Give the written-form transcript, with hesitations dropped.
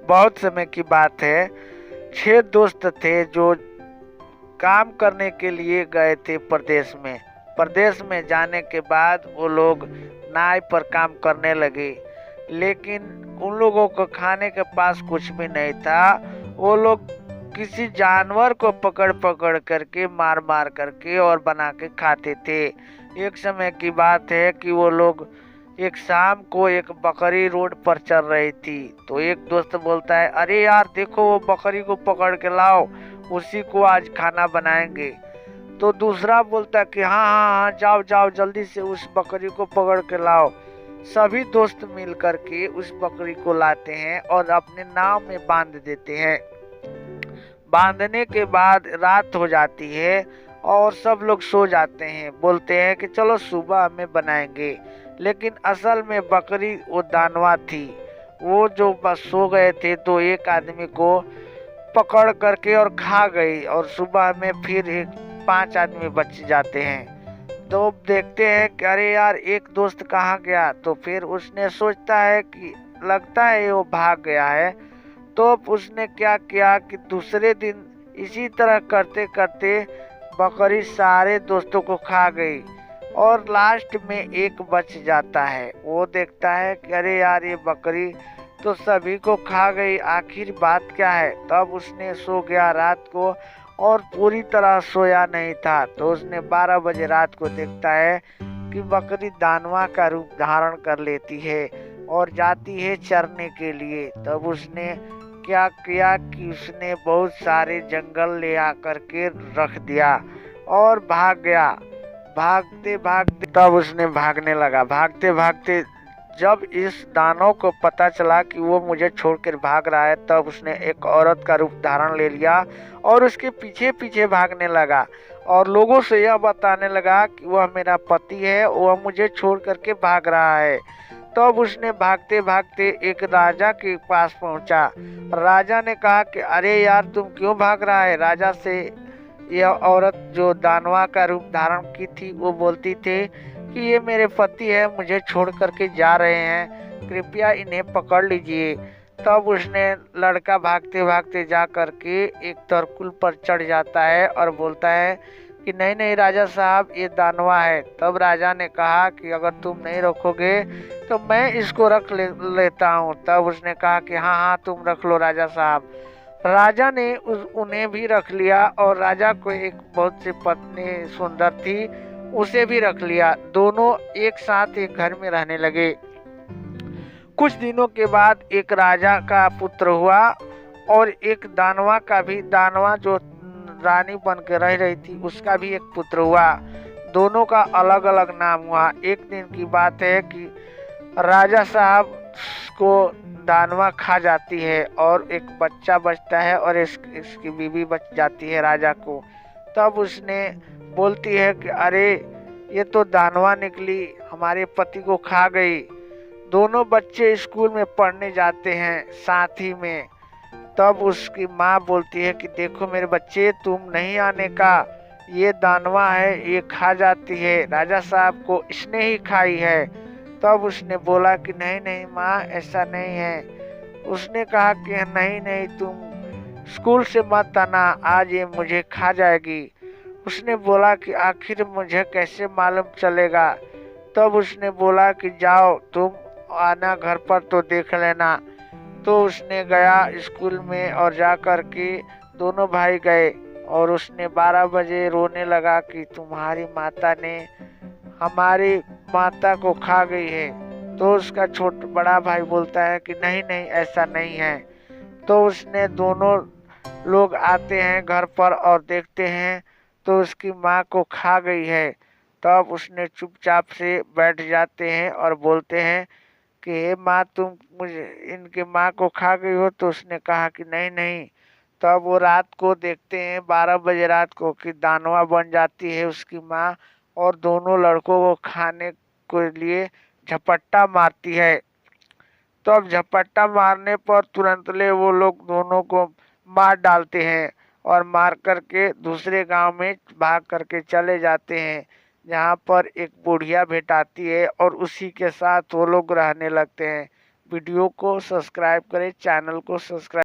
बहुत समय की बात है। 6 दोस्त थे जो काम करने के लिए गए थे प्रदेश में। प्रदेश में जाने के बाद वो लोग नाव पर काम करने लगे, लेकिन उन लोगों को खाने के पास कुछ भी नहीं था। वो लोग किसी जानवर को पकड़ पकड़ करके, मार मार करके और बना के खाते थे। एक समय की बात है कि वो लोग एक शाम को एक बकरी रोड पर चल रही थी, तो एक दोस्त बोलता है, अरे यार देखो वो बकरी को पकड़ के लाओ, उसी को आज खाना बनाएंगे। तो दूसरा बोलता है कि हाँ हाँ हाँ, जाओ जाओ जल्दी से उस बकरी को पकड़ के लाओ। सभी दोस्त मिल करके उस बकरी को लाते हैं और अपने नाव में बांध देते हैं। बांधने के बाद रात हो जाती है और सब लोग सो जाते हैं। बोलते हैं कि चलो सुबह हमें बनाएंगे, लेकिन असल में बकरी वो दानवा थी। वो जो बस सो गए थे तो एक आदमी को पकड़ करके और खा गई, और सुबह में फिर 5 आदमी बच जाते हैं। तो देखते हैं कि अरे यार एक दोस्त कहाँ गया। तो फिर उसने सोचता है कि लगता है वो भाग गया है। तो उसने क्या किया कि दूसरे दिन इसी तरह करते करते बकरी सारे दोस्तों को खा गई, और लास्ट में एक बच जाता है। वो देखता है कि अरे यार ये बकरी तो सभी को खा गई, आखिर बात क्या है। तब उसने सो गया रात को, और पूरी तरह सोया नहीं था। तो उसने 12 बजे रात को देखता है कि बकरी दानवा का रूप धारण कर लेती है और जाती है चरने के लिए। तब उसने क्या किया कि उसने बहुत सारे जंगल ले आकर के रख दिया और भाग गया। भागते भागते तब उसने भागने लगा। भागते भागते जब इस दानव को पता चला कि वो मुझे छोड़कर भाग रहा है, तब उसने एक औरत का रूप धारण ले लिया और उसके पीछे पीछे भागने लगा और लोगों से यह बताने लगा कि वह मेरा पति है, वह मुझे छोड़ करके भाग रहा है। तब उसने भागते भागते एक राजा के पास पहुंचा। राजा ने कहा कि अरे यार तुम क्यों भाग रहा है। राजा से यह औरत जो दानवा का रूप धारण की थी वो बोलती थी कि ये मेरे पति है, मुझे छोड़ करके जा रहे हैं, कृपया इन्हें पकड़ लीजिए। तब उसने लड़का भागते भागते जा करके एक तरकुल पर चढ़ जाता है और बोलता है कि नहीं नहीं राजा साहब, ये दानवा है। तब राजा ने कहा कि अगर तुम नहीं रखोगे तो मैं इसको लेता हूँ। तब उसने कहा कि हाँ हाँ तुम रख लो राजा साहब। राजा ने उन्हें भी रख लिया, और राजा को एक बहुत सी पत्नी सुंदर थी, उसे भी रख लिया। दोनों एक साथ एक घर में रहने लगे। कुछ दिनों के बाद एक राजा का पुत्र हुआ और एक दानवा का भी, दानवा जो रानी बन के रह रही थी उसका भी एक पुत्र हुआ। दोनों का अलग अलग नाम हुआ। एक दिन की बात है कि राजा साहब को दानवा खा जाती है और एक बच्चा बचता है और इसकी बीवी बच जाती है राजा को। तब उसने बोलती है कि अरे ये तो दानवा निकली, हमारे पति को खा गई। दोनों बच्चे स्कूल में पढ़ने जाते हैं साथ ही में। तब उसकी माँ बोलती है कि देखो मेरे बच्चे, तुम नहीं आने का, ये दानवा है, ये खा जाती है, राजा साहब को इसने ही खाई है। तब उसने बोला कि नहीं नहीं माँ, ऐसा नहीं है। उसने कहा कि नहीं नहीं, तुम स्कूल से मत आना, आज ये मुझे खा जाएगी। उसने बोला कि आखिर मुझे कैसे मालूम चलेगा। तब उसने बोला कि जाओ तुम आना घर पर तो देख लेना। तो उसने गया स्कूल में और जा कर के दोनों भाई गए, और उसने 12 बजे रोने लगा कि तुम्हारी माता ने हमारी माता को खा गई है। तो उसका बड़ा भाई बोलता है कि नहीं नहीं ऐसा नहीं है। तो उसने दोनों लोग आते हैं घर पर और देखते हैं तो उसकी माँ को खा गई है। तब उसने चुपचाप से बैठ जाते हैं और बोलते हैं कि हे माँ, तुम मुझे इनके माँ को खा गई हो। तो उसने कहा कि नहीं नहीं। तब वो रात को देखते हैं 12 बजे रात को कि दानवा बन जाती है उसकी माँ, और दोनों लड़कों को खाने के लिए झपट्टा मारती है। तब झपट्टा मारने पर तुरंत ले वो लोग दोनों को मार डालते हैं और मार करके दूसरे गांव में भाग करके चले जाते हैं, जहाँ पर एक बुढ़िया भेंटाती है और उसी के साथ वो लोग रहने लगते हैं। वीडियो को सब्सक्राइब करें, चैनल को सब्सक्राइब